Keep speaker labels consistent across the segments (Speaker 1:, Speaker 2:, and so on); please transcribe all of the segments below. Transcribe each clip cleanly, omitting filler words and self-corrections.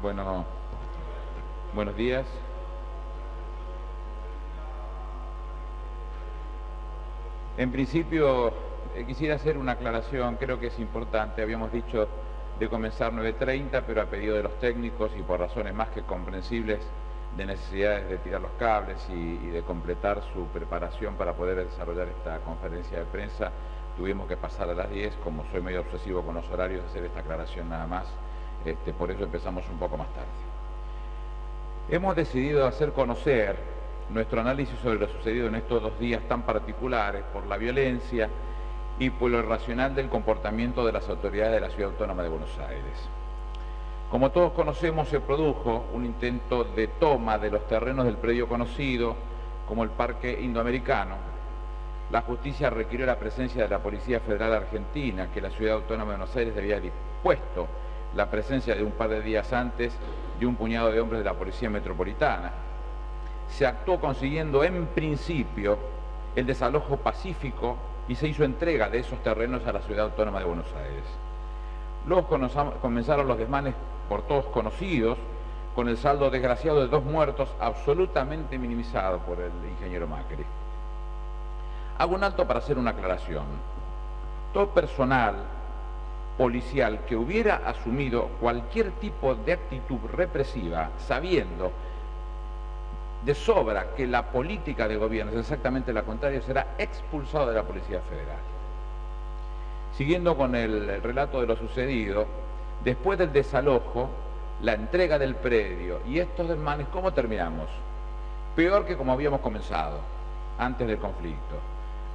Speaker 1: Bueno, buenos días. En principio, quisiera hacer una aclaración, creo que es importante. Habíamos dicho de comenzar 9:30, pero a pedido de los técnicos y por razones más que comprensibles de necesidades de tirar los cables y de completar su preparación para poder desarrollar esta conferencia de prensa, tuvimos que pasar a las 10, como soy medio obsesivo con los horarios, hacer esta aclaración nada más, por eso empezamos un poco más tarde. Hemos decidido hacer conocer nuestro análisis sobre lo sucedido en estos 2 días tan particulares por la violencia y por lo irracional del comportamiento de las autoridades de la Ciudad Autónoma de Buenos Aires. Como todos conocemos, se produjo un intento de toma de los terrenos del predio conocido como el Parque Indoamericano. La justicia requirió la presencia de la Policía Federal Argentina, que la Ciudad Autónoma de Buenos Aires había dispuesto la presencia de un par de días antes de un puñado de hombres de la Policía Metropolitana. Se actuó consiguiendo en principio el desalojo pacífico y se hizo entrega de esos terrenos a la Ciudad Autónoma de Buenos Aires. Luego comenzaron los desmanes por todos conocidos, con el saldo desgraciado de 2 muertos, absolutamente minimizado por el ingeniero Macri. Hago un alto para hacer una aclaración. Todo personal policial que hubiera asumido cualquier tipo de actitud represiva, sabiendo de sobra que la política de gobierno es exactamente la contraria, será expulsado de la Policía Federal. Siguiendo con el relato de lo sucedido, después del desalojo, la entrega del predio y estos desmanes, ¿cómo terminamos? Peor que como habíamos comenzado, antes del conflicto.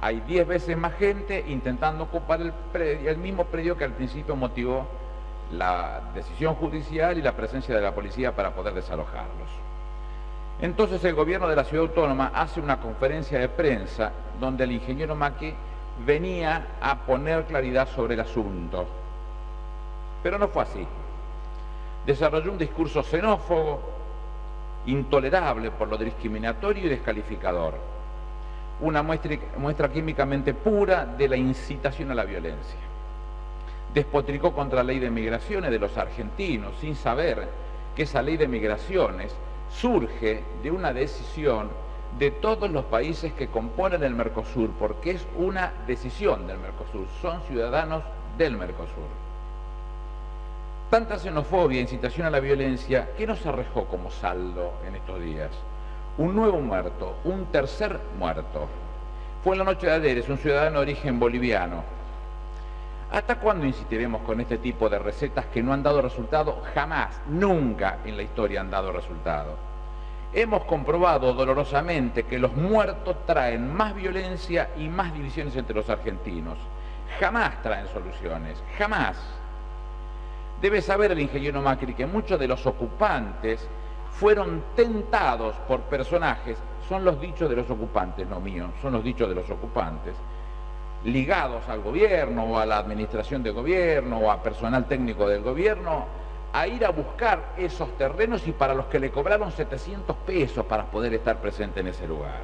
Speaker 1: Hay 10 veces más gente intentando ocupar el mismo predio que al principio motivó la decisión judicial y la presencia de la policía para poder desalojarlos. Entonces el gobierno de la Ciudad Autónoma hace una conferencia de prensa donde el ingeniero Macri venía a poner claridad sobre el asunto. Pero no fue así. Desarrolló un discurso xenófobo, intolerable por lo discriminatorio y descalificador. Una muestra químicamente pura de la incitación a la violencia. Despotricó contra la ley de migraciones de los argentinos, sin saber que esa ley de migraciones surge de una decisión de todos los países que componen el Mercosur, porque es una decisión del Mercosur, son ciudadanos del Mercosur. Tanta xenofobia e incitación a la violencia, ¿qué nos arrojó como saldo en estos días? Un nuevo muerto, un tercer muerto. Fue en la noche de ayer, es un ciudadano de origen boliviano. ¿Hasta cuándo insistiremos con este tipo de recetas que no han dado resultado? Jamás, nunca en la historia han dado resultado. Hemos comprobado dolorosamente que los muertos traen más violencia y más divisiones entre los argentinos. Jamás traen soluciones, jamás. Debe saber el ingeniero Macri que muchos de los ocupantes fueron tentados por personajes, son los dichos de los ocupantes, no míos, son los dichos de los ocupantes, ligados al gobierno o a la administración de gobierno o a personal técnico del gobierno, a ir a buscar esos terrenos y para los que le cobraron 700 pesos para poder estar presente en ese lugar.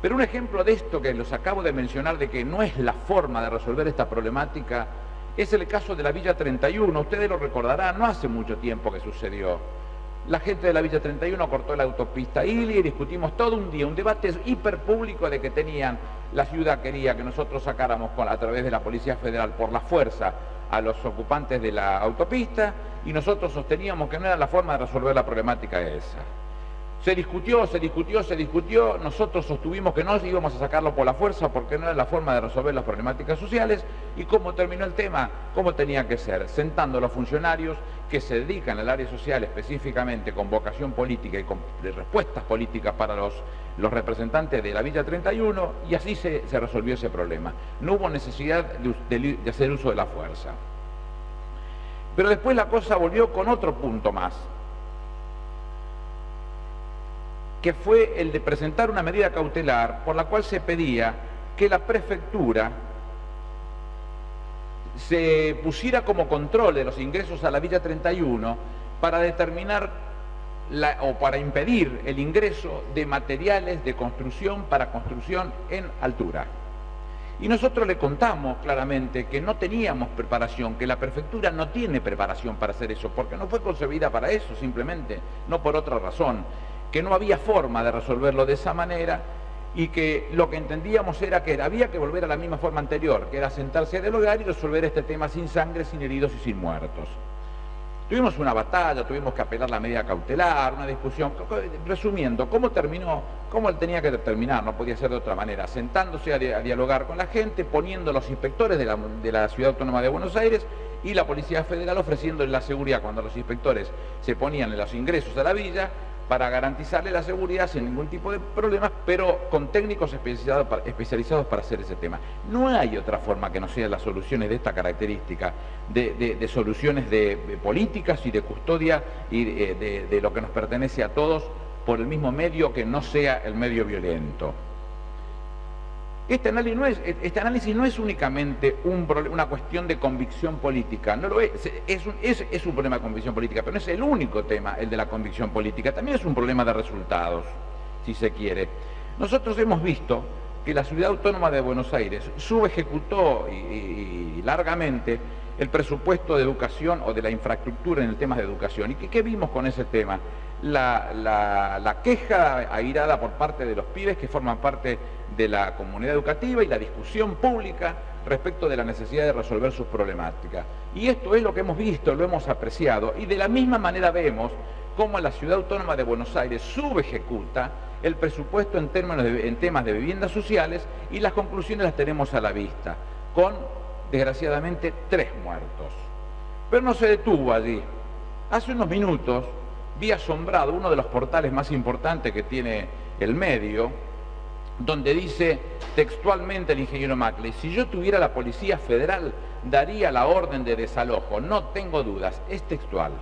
Speaker 1: Pero un ejemplo de esto que los acabo de mencionar, de que no es la forma de resolver esta problemática, es el caso de la Villa 31. Ustedes lo recordarán, no hace mucho tiempo que sucedió. La gente de la Villa 31 cortó la autopista Ilia y discutimos todo un día, un debate hiperpúblico de que la ciudad quería que nosotros sacáramos a través de la Policía Federal por la fuerza a los ocupantes de la autopista y nosotros sosteníamos que no era la forma de resolver la problemática esa. Se discutió, nosotros sostuvimos que no íbamos a sacarlo por la fuerza porque no era la forma de resolver las problemáticas sociales. ¿Y cómo terminó el tema? ¿Cómo tenía que ser? Sentando a los funcionarios que se dedican al área social específicamente con vocación política y con respuestas políticas para los representantes de la Villa 31 y así se resolvió ese problema. No hubo necesidad de hacer uso de la fuerza. Pero después la cosa volvió con otro punto más, que fue el de presentar una medida cautelar por la cual se pedía que la prefectura se pusiera como control de los ingresos a la Villa 31 para determinar o para impedir el ingreso de materiales de construcción para construcción en altura. Y nosotros le contamos claramente que no teníamos preparación, que la prefectura no tiene preparación para hacer eso, porque no fue concebida para eso simplemente, no por otra razón, que no había forma de resolverlo de esa manera y que lo que entendíamos era que había que volver a la misma forma anterior, que era sentarse a dialogar y resolver este tema sin sangre, sin heridos y sin muertos. Tuvimos una batalla, tuvimos que apelar la medida cautelar, una discusión. Resumiendo, ¿cómo terminó? ¿Cómo él tenía que terminar? No podía ser de otra manera. Sentándose a dialogar con la gente, poniendo los inspectores de la Ciudad Autónoma de Buenos Aires y la Policía Federal ofreciéndole la seguridad cuando los inspectores se ponían en los ingresos a la villa para garantizarle la seguridad sin ningún tipo de problemas, pero con técnicos especializados para hacer ese tema. No hay otra forma que no sean las soluciones de esta característica, de soluciones de políticas y de custodia y de lo que nos pertenece a todos por el mismo medio que no sea el medio violento. Este análisis no es únicamente una cuestión de convicción política, no lo es un problema de convicción política, pero no es el único tema, el de la convicción política, también es un problema de resultados, si se quiere. Nosotros hemos visto que la Ciudad Autónoma de Buenos Aires subejecutó y largamente el presupuesto de educación o de la infraestructura en el tema de educación. ¿Y qué vimos con ese tema? La queja airada por parte de los pibes que forman parte de la comunidad educativa y la discusión pública respecto de la necesidad de resolver sus problemáticas. Y esto es lo que hemos visto, lo hemos apreciado, y de la misma manera vemos cómo la Ciudad Autónoma de Buenos Aires subejecuta el presupuesto en temas de viviendas sociales, y las conclusiones las tenemos a la vista, con, desgraciadamente, 3 muertos. Pero no se detuvo allí. Hace unos minutos vi asombrado uno de los portales más importantes que tiene el medio, donde dice textualmente el ingeniero Macley: si yo tuviera la Policía Federal, daría la orden de desalojo, no tengo dudas. Es textual.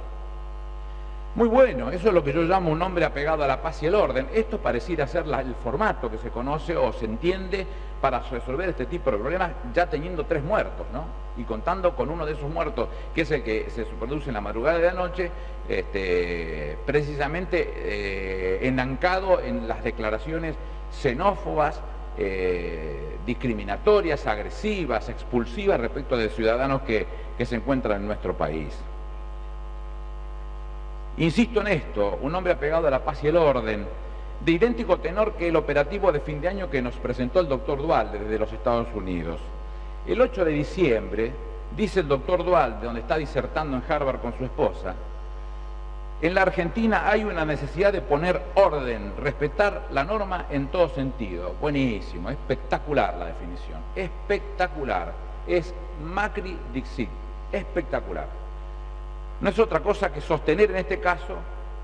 Speaker 1: Muy bueno, eso es lo que yo llamo un hombre apegado a la paz y el orden. Esto pareciera ser el formato que se conoce o se entiende para resolver este tipo de problemas, ya teniendo 3 muertos, ¿no? Y contando con uno de esos muertos, que es el que se produce en la madrugada de la noche, precisamente enancado en las declaraciones xenófobas, discriminatorias, agresivas, expulsivas respecto de ciudadanos que se encuentran en nuestro país. Insisto en esto, un hombre apegado a la paz y el orden, de idéntico tenor que el operativo de fin de año que nos presentó el doctor Duhalde desde los Estados Unidos. El 8 de diciembre, dice el doctor Duhalde, donde está disertando en Harvard con su esposa: en la Argentina hay una necesidad de poner orden, respetar la norma en todo sentido. Buenísimo, espectacular la definición, espectacular. Es Macri Dixit, espectacular. No es otra cosa que sostener en este caso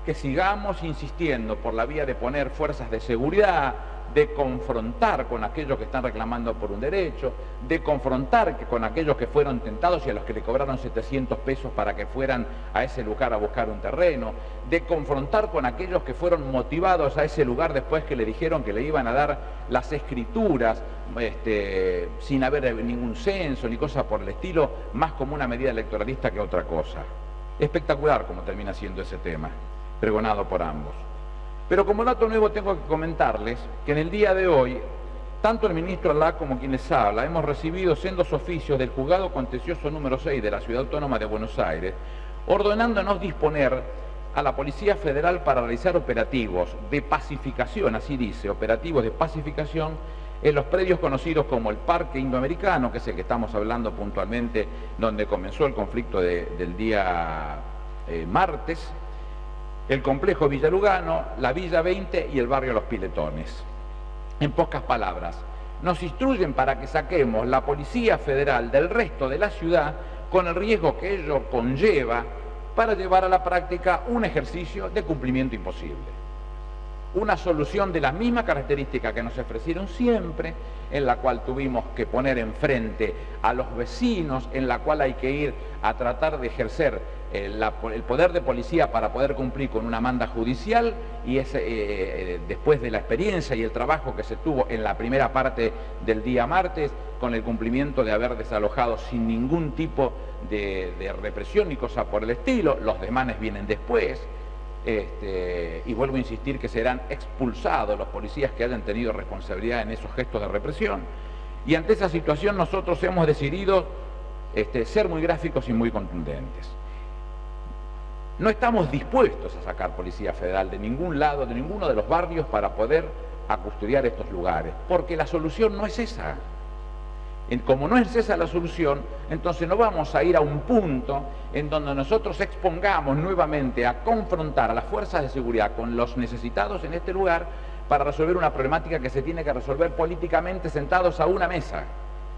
Speaker 1: que sigamos insistiendo por la vía de poner fuerzas de seguridad, de confrontar con aquellos que están reclamando por un derecho, de confrontar con aquellos que fueron tentados y a los que le cobraron 700 pesos para que fueran a ese lugar a buscar un terreno, de confrontar con aquellos que fueron motivados a ese lugar después que le dijeron que le iban a dar las escrituras sin haber ningún censo ni cosa por el estilo, más como una medida electoralista que otra cosa. Espectacular como termina siendo ese tema, pregonado por ambos. Pero como dato nuevo tengo que comentarles que en el día de hoy, tanto el ministro Alá como quien les habla, hemos recibido sendos oficios del Juzgado Contencioso número 6 de la Ciudad Autónoma de Buenos Aires, ordenándonos disponer a la Policía Federal para realizar operativos de pacificación, así dice, operativos de pacificación en los predios conocidos como el Parque Indoamericano, que es el que estamos hablando puntualmente, donde comenzó el conflicto del día martes, el complejo Villa Lugano, la Villa 20 y el barrio Los Piletones. En pocas palabras, nos instruyen para que saquemos la Policía Federal del resto de la ciudad con el riesgo que ello conlleva para llevar a la práctica un ejercicio de cumplimiento imposible. Una solución de la misma característica que nos ofrecieron siempre, en la cual tuvimos que poner enfrente a los vecinos, en la cual hay que ir a tratar de ejercer el poder de policía para poder cumplir con una manda judicial, y después de la experiencia y el trabajo que se tuvo en la primera parte del día martes, con el cumplimiento de haber desalojado sin ningún tipo de represión ni cosa por el estilo, los desmanes vienen después. Y vuelvo a insistir que serán expulsados los policías que hayan tenido responsabilidad en esos gestos de represión. Y ante esa situación nosotros hemos decidido ser muy gráficos y muy contundentes. No estamos dispuestos a sacar Policía Federal de ningún lado, de ninguno de los barrios para poder custodiar estos lugares, porque la solución no es esa. Como no es esa la solución, entonces no vamos a ir a un punto en donde nosotros expongamos nuevamente a confrontar a las fuerzas de seguridad con los necesitados en este lugar para resolver una problemática que se tiene que resolver políticamente sentados a una mesa,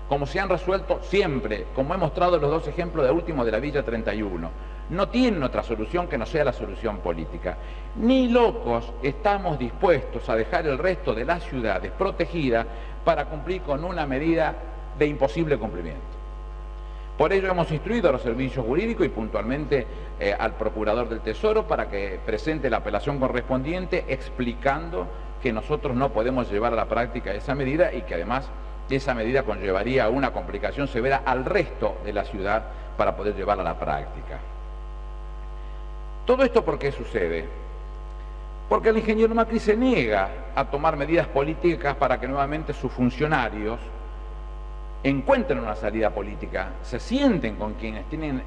Speaker 1: como se han resuelto siempre, como he mostrado los dos ejemplos de último de la Villa 31. No tienen otra solución que no sea la solución política. Ni locos estamos dispuestos a dejar el resto de la ciudad desprotegida para cumplir con una medida de imposible cumplimiento. Por ello hemos instruido a los servicios jurídicos y puntualmente al Procurador del Tesoro para que presente la apelación correspondiente explicando que nosotros no podemos llevar a la práctica esa medida y que además esa medida conllevaría una complicación severa al resto de la ciudad para poder llevarla a la práctica. ¿Todo esto por qué sucede? Porque el ingeniero Macri se niega a tomar medidas políticas para que nuevamente sus funcionarios encuentren una salida política, se sienten con quienes tienen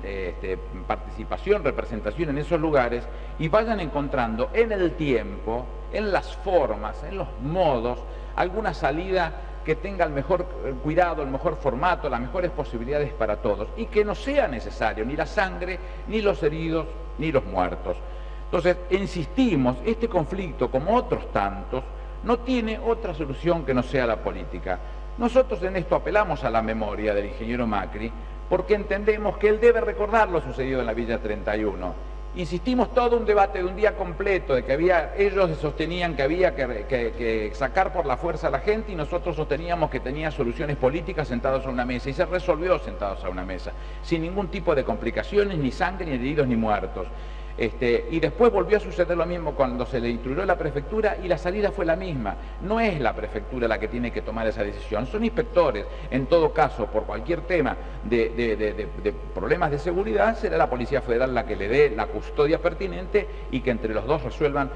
Speaker 1: participación, representación en esos lugares y vayan encontrando en el tiempo, en las formas, en los modos, alguna salida que tenga el mejor cuidado, el mejor formato, las mejores posibilidades para todos y que no sea necesario ni la sangre, ni los heridos, ni los muertos. Entonces, insistimos, este conflicto, como otros tantos, no tiene otra solución que no sea la política. Nosotros en esto apelamos a la memoria del ingeniero Macri porque entendemos que él debe recordar lo sucedido en la Villa 31. Insistimos todo un debate de un día completo, de que ellos sostenían que había que sacar por la fuerza a la gente y nosotros sosteníamos que tenía soluciones políticas sentados a una mesa y se resolvió sentados a una mesa, sin ningún tipo de complicaciones, ni sangre, ni heridos, ni muertos. Y después volvió a suceder lo mismo cuando se le instruyó la prefectura y la salida fue la misma. No es la prefectura la que tiene que tomar esa decisión, son inspectores. En todo caso, por cualquier tema de problemas de seguridad, será la Policía Federal la que le dé la custodia pertinente y que entre los dos resuelvan,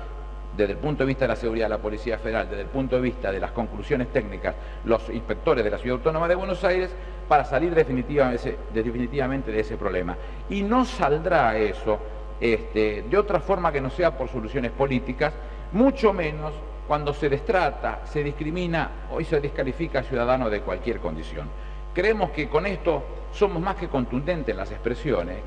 Speaker 1: desde el punto de vista de la seguridad de la Policía Federal, desde el punto de vista de las conclusiones técnicas, los inspectores de la Ciudad Autónoma de Buenos Aires, para salir definitivamente de ese problema. Y no saldrá eso de otra forma que no sea por soluciones políticas, mucho menos cuando se destrata, se discrimina o se descalifica a ciudadanos de cualquier condición. Creemos que con esto somos más que contundentes en las expresiones,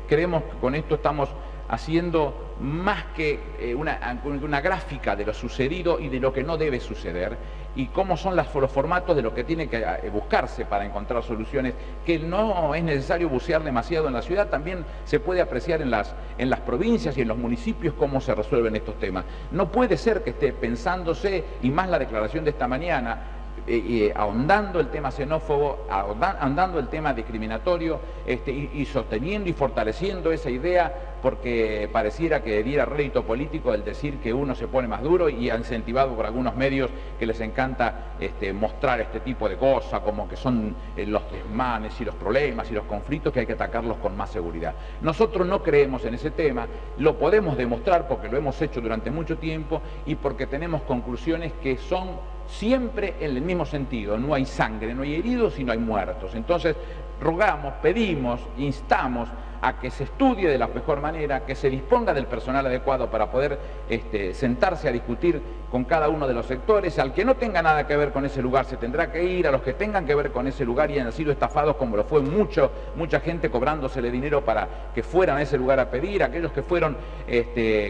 Speaker 1: creemos que con esto estamos haciendo más que una gráfica de lo sucedido y de lo que no debe suceder y cómo son los formatos de lo que tiene que buscarse para encontrar soluciones, que no es necesario bucear demasiado en la ciudad, también se puede apreciar en las provincias y en los municipios cómo se resuelven estos temas. No puede ser que esté pensándose, y más la declaración de esta mañana, ahondando el tema xenófobo, ahondando el tema discriminatorio y sosteniendo y fortaleciendo esa idea porque pareciera que diera rédito político el decir que uno se pone más duro y incentivado por algunos medios que les encanta mostrar este tipo de cosas como que son los desmanes y los problemas y los conflictos que hay que atacarlos con más seguridad. Nosotros no creemos en ese tema, lo podemos demostrar porque lo hemos hecho durante mucho tiempo y porque tenemos conclusiones que son siempre en el mismo sentido, no hay sangre, no hay heridos y no hay muertos. Entonces rogamos, pedimos, instamos a que se estudie de la mejor manera, que se disponga del personal adecuado para poder sentarse a discutir con cada uno de los sectores. Al que no tenga nada que ver con ese lugar se tendrá que ir, a los que tengan que ver con ese lugar y han sido estafados como lo fue mucha gente cobrándosele dinero para que fueran a ese lugar a pedir, aquellos que fueron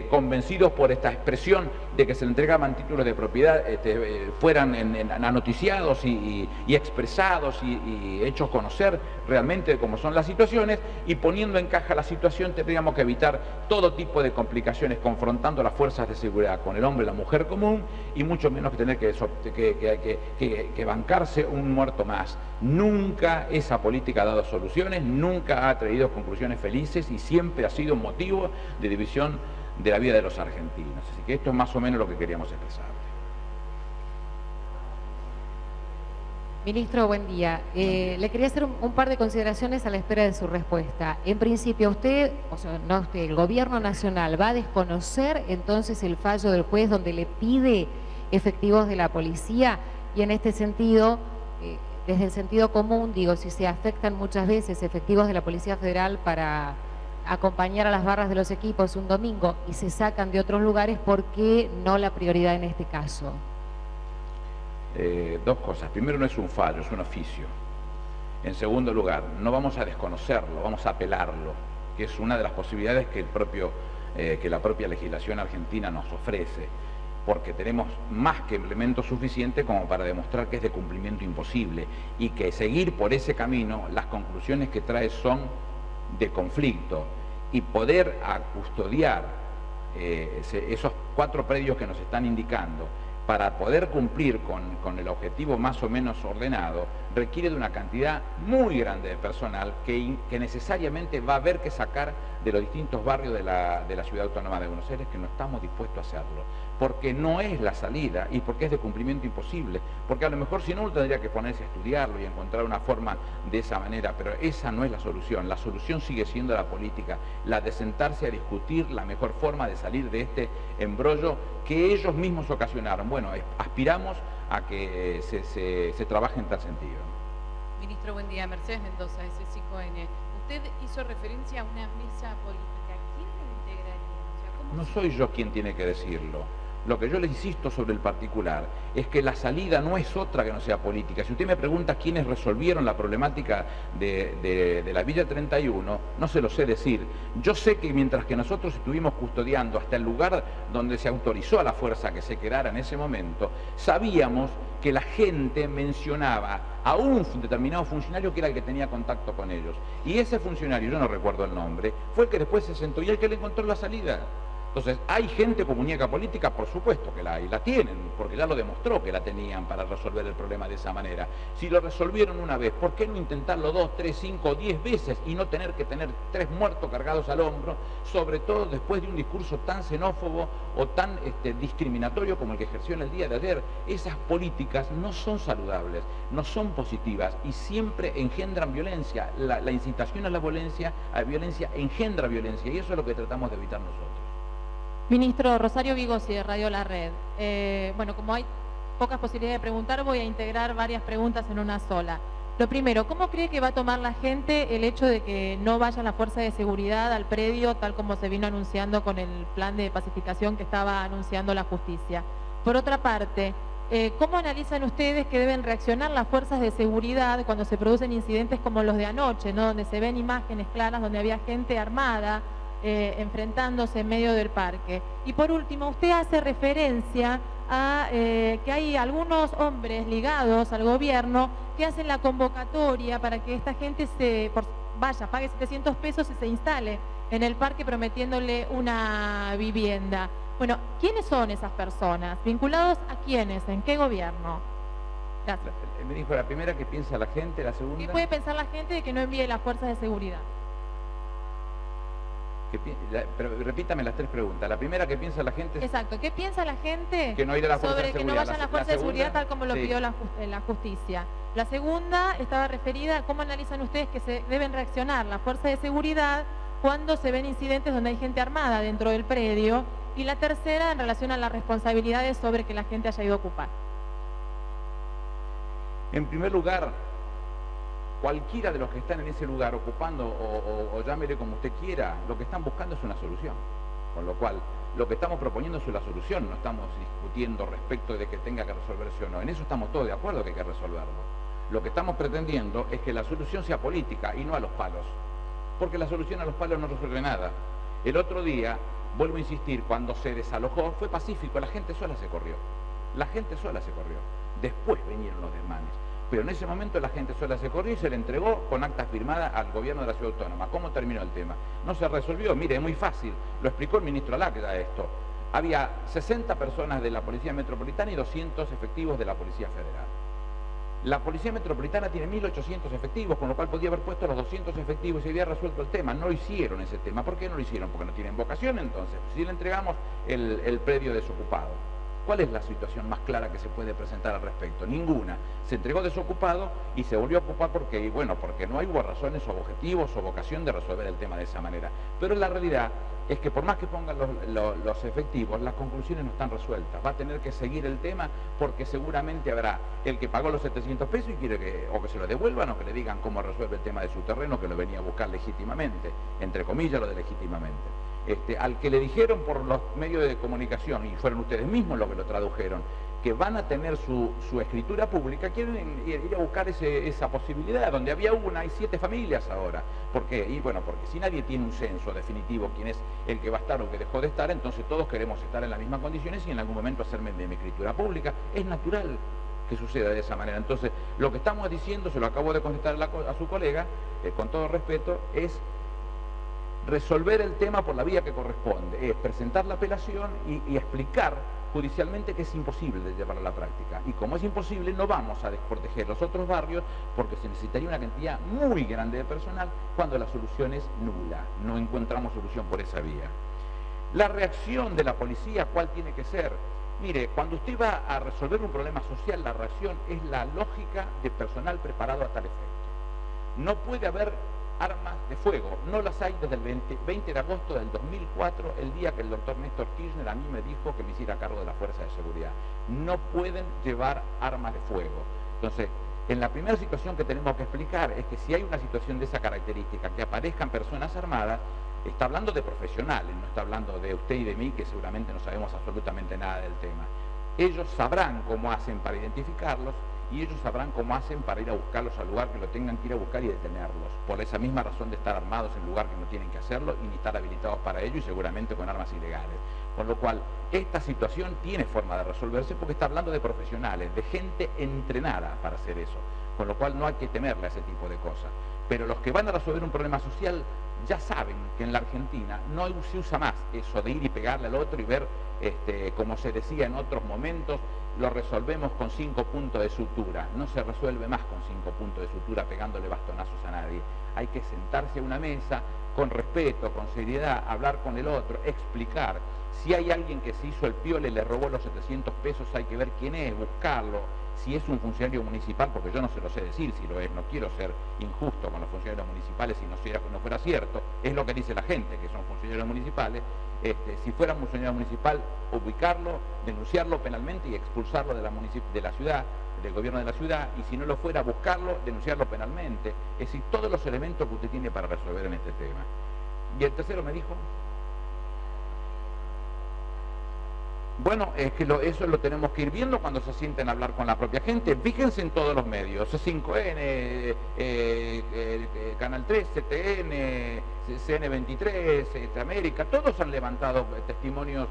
Speaker 1: convencidos por esta expresión de que se le entregaban títulos de propiedad, fueran anoticiados y expresados y hechos conocer realmente cómo son las situaciones, y poniendo en caja la situación tendríamos que evitar todo tipo de complicaciones confrontando a las fuerzas de seguridad con el hombre y la mujer común, y mucho menos que tener que bancarse un muerto más. Nunca esa política ha dado soluciones, nunca ha traído conclusiones felices y siempre ha sido motivo de división de la vida de los argentinos. Así que esto es más o menos lo que queríamos expresar.
Speaker 2: Ministro, buen día. Le quería hacer un par de consideraciones a la espera de su respuesta. En principio, el Gobierno Nacional va a desconocer entonces el fallo del juez donde le pide efectivos de la policía, y en este sentido, desde el sentido común, digo, si se afectan muchas veces efectivos de la Policía Federal para acompañar a las barras de los equipos un domingo y se sacan de otros lugares, ¿por qué no la prioridad en este caso?
Speaker 1: Dos cosas. Primero, no es un fallo, es un oficio. En segundo lugar, no vamos a desconocerlo, vamos a apelarlo, que es una de las posibilidades que la propia legislación argentina nos ofrece, porque tenemos más que elementos suficientes como para demostrar que es de cumplimiento imposible y que seguir por ese camino, las conclusiones que trae son de conflicto, y poder custodiar esos 4 predios que nos están indicando para poder cumplir con el objetivo más o menos ordenado, requiere de una cantidad muy grande de personal que necesariamente va a haber que sacar de los distintos barrios de la Ciudad Autónoma de Buenos Aires, que no estamos dispuestos a hacerlo, porque no es la salida y porque es de cumplimiento imposible, porque a lo mejor si no uno tendría que ponerse a estudiarlo y encontrar una forma de esa manera, pero esa no es la solución sigue siendo la política, la de sentarse a discutir la mejor forma de salir de este embrollo que ellos mismos ocasionaron. Bueno, aspiramos a que se trabaje en tal sentido.
Speaker 3: Ministro, buen día. Mercedes Mendoza, SSICON. Usted hizo referencia a una mesa política. ¿Quién la integraría? O sea, ¿cómo
Speaker 1: No soy yo quien tiene que decirlo. Lo que yo le insisto sobre el particular es que la salida no es otra que no sea política. Si usted me pregunta quiénes resolvieron la problemática de la Villa 31, no se lo sé decir. Yo sé que mientras que nosotros estuvimos custodiando hasta el lugar donde se autorizó a la fuerza que se quedara en ese momento, sabíamos que la gente mencionaba a un determinado funcionario que era el que tenía contacto con ellos. Y ese funcionario, yo no recuerdo el nombre, fue el que después se sentó y el que le encontró la salida. Entonces, ¿hay gente con muñeca política? Por supuesto que la hay, la tienen, porque ya lo demostró que la tenían para resolver el problema de esa manera. Si lo resolvieron una vez, ¿por qué no intentarlo 2, 3, 5, 10 veces y no tener que tener 3 muertos cargados al hombro, sobre todo después de un discurso tan xenófobo o tan discriminatorio como el que ejerció en el día de ayer? Esas políticas no son saludables, no son positivas y siempre engendran violencia. La incitación a la violencia engendra violencia y eso es lo que tratamos de evitar nosotros.
Speaker 4: Ministro, Rosario Vigosi, de Radio La Red. Bueno, como hay pocas posibilidades de preguntar, voy a integrar varias preguntas en una sola. Lo primero, ¿cómo cree que va a tomar la gente el hecho de que no vaya la fuerza de seguridad al predio, tal como se vino anunciando con el plan de pacificación que estaba anunciando la justicia? Por otra parte, ¿cómo analizan ustedes que deben reaccionar las fuerzas de seguridad cuando se producen incidentes como los de anoche, ¿no? Donde se ven imágenes claras donde había gente armada, enfrentándose en medio del parque? Y por último, usted hace referencia a que hay algunos hombres ligados al gobierno que hacen la convocatoria para que esta gente pague 700 pesos y se instale en el parque prometiéndole una vivienda. Bueno, ¿quiénes son esas personas? ¿Vinculados a quiénes? ¿En qué gobierno? Gracias.
Speaker 1: Me dijo la primera, que piensa la gente, la segunda...
Speaker 4: ¿Qué puede pensar la gente de que no envíe las fuerzas de seguridad?
Speaker 1: Pero repítame las 3 preguntas. La primera, ¿qué piensa la gente?
Speaker 4: Exacto, ¿qué piensa la gente
Speaker 1: que no irá la fuerza
Speaker 4: sobre
Speaker 1: de
Speaker 4: que
Speaker 1: seguridad?
Speaker 4: no vayan las fuerzas de seguridad tal como lo
Speaker 1: sí.
Speaker 4: pidió la justicia? La segunda estaba referida a cómo analizan ustedes que se deben reaccionar las fuerzas de seguridad cuando se ven incidentes donde hay gente armada dentro del predio. Y la tercera en relación a las responsabilidades sobre que la gente haya ido a ocupar.
Speaker 1: En primer lugar, cualquiera de los que están en ese lugar ocupando o llámele como usted quiera, lo que están buscando es una solución. Con lo cual, lo que estamos proponiendo es una solución, no estamos discutiendo respecto de que tenga que resolverse o no. En eso estamos todos de acuerdo que hay que resolverlo. Lo que estamos pretendiendo es que la solución sea política y no a los palos, porque la solución a los palos no resuelve nada. El otro día, vuelvo a insistir, cuando se desalojó fue pacífico, la gente sola se corrió. La gente sola se corrió. Después vinieron los desmanes. Pero en ese momento la gente sola se corrió y se le entregó con actas firmadas al gobierno de la Ciudad Autónoma. ¿Cómo terminó el tema? No se resolvió. Mire, es muy fácil. Lo explicó el ministro Lacda esto. Había 60 personas de la Policía Metropolitana y 200 efectivos de la Policía Federal. La Policía Metropolitana tiene 1.800 efectivos, con lo cual podía haber puesto los 200 efectivos y había resuelto el tema. No hicieron ese tema. ¿Por qué no lo hicieron? Porque no tienen vocación entonces. Si le entregamos el predio desocupado. ¿Cuál es la situación más clara que se puede presentar al respecto? Ninguna. Se entregó desocupado y se volvió a ocupar porque, bueno, porque no hubo razones o objetivos o vocación de resolver el tema de esa manera. Pero la realidad es que por más que pongan los efectivos, las conclusiones no están resueltas. Va a tener que seguir el tema porque seguramente habrá el que pagó los 700 pesos y quiere que o que se lo devuelvan o que le digan cómo resuelve el tema de su terreno, que lo venía a buscar legítimamente, entre comillas lo de legítimamente. Al que le dijeron por los medios de comunicación, y fueron ustedes mismos los que lo tradujeron, que van a tener su escritura pública, quieren ir a buscar esa posibilidad. Donde había una, hay 7 familias ahora. ¿Por qué? Y bueno, porque si nadie tiene un censo definitivo quién es el que va a estar o que dejó de estar, entonces todos queremos estar en las mismas condiciones y en algún momento hacerme de mi escritura pública. Es natural que suceda de esa manera. Entonces, lo que estamos diciendo, se lo acabo de contestar a su colega, con todo respeto, es resolver el tema por la vía que corresponde, es presentar la apelación y explicar judicialmente que es imposible de llevar a la práctica. Y como es imposible, no vamos a desproteger los otros barrios porque se necesitaría una cantidad muy grande de personal cuando la solución es nula. No encontramos solución por esa vía. La reacción de la policía, ¿cuál tiene que ser? Mire, cuando usted va a resolver un problema social, la reacción es la lógica de personal preparado a tal efecto. No puede haber armas de fuego, no las hay desde el 20 de agosto del 2004, el día que el doctor Néstor Kirchner a mí me dijo que me hiciera cargo de la fuerza de seguridad. No pueden llevar armas de fuego. Entonces, en la primera situación que tenemos que explicar es que si hay una situación de esa característica, que aparezcan personas armadas, está hablando de profesionales, no está hablando de usted y de mí, que seguramente no sabemos absolutamente nada del tema. Ellos sabrán cómo hacen para identificarlos y ellos sabrán cómo hacen para ir a buscarlos al lugar que lo tengan que ir a buscar y detenerlos. Por esa misma razón de estar armados en el lugar que no tienen que hacerlo y ni estar habilitados para ello y seguramente con armas ilegales. Con lo cual, esta situación tiene forma de resolverse porque está hablando de profesionales, de gente entrenada para hacer eso. Con lo cual no hay que temerle a ese tipo de cosas. Pero los que van a resolver un problema social ya saben que en la Argentina no se usa más eso de ir y pegarle al otro y ver, como se decía en otros momentos, lo resolvemos con 5 puntos de sutura. No se resuelve más con 5 puntos de sutura pegándole bastonazos a nadie. Hay que sentarse a una mesa con respeto, con seriedad, hablar con el otro, explicar. Si hay alguien que se hizo el piola y le robó los 700 pesos, hay que ver quién es, buscarlo. Si es un funcionario municipal, porque yo no se lo sé decir si lo es, no quiero ser injusto con los funcionarios municipales si no fuera cierto, es lo que dice la gente, que son funcionarios municipales. Si fuera un funcionario municipal, ubicarlo, denunciarlo penalmente y expulsarlo de la ciudad, del gobierno de la ciudad, y si no lo fuera, buscarlo, denunciarlo penalmente. Es decir, todos los elementos que usted tiene para resolver en este tema. Y el tercero me dijo... Bueno, es que eso lo tenemos que ir viendo cuando se sienten a hablar con la propia gente. Fíjense en todos los medios, C5N, Canal 3, CTN, CN23, América, todos han levantado testimonios,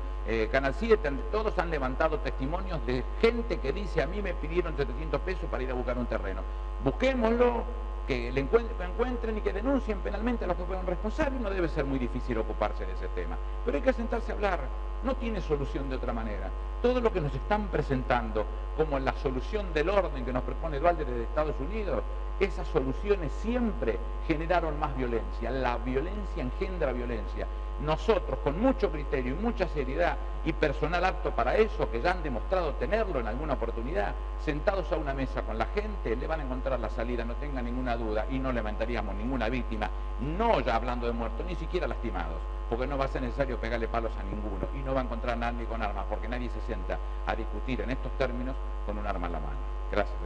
Speaker 1: Canal 7, todos han levantado testimonios de gente que dice: a mí me pidieron 700 pesos para ir a buscar un terreno. Busquémoslo, que le encuentren y que denuncien penalmente a los que fueron responsables. No debe ser muy difícil ocuparse de ese tema, pero hay que sentarse a hablar. No tiene solución de otra manera. Todo lo que nos están presentando como la solución del orden que nos propone Dualde desde Estados Unidos, esas soluciones siempre generaron más violencia. La violencia engendra violencia. Nosotros, con mucho criterio y mucha seriedad y personal apto para eso, que ya han demostrado tenerlo en alguna oportunidad, sentados a una mesa con la gente, le van a encontrar la salida, no tenga ninguna duda, y no levantaríamos ninguna víctima, no ya hablando de muertos, ni siquiera lastimados, porque no va a ser necesario pegarle palos a ninguno, y no va a encontrar a nadie con armas, porque nadie se sienta a discutir en estos términos con un arma en la mano. Gracias.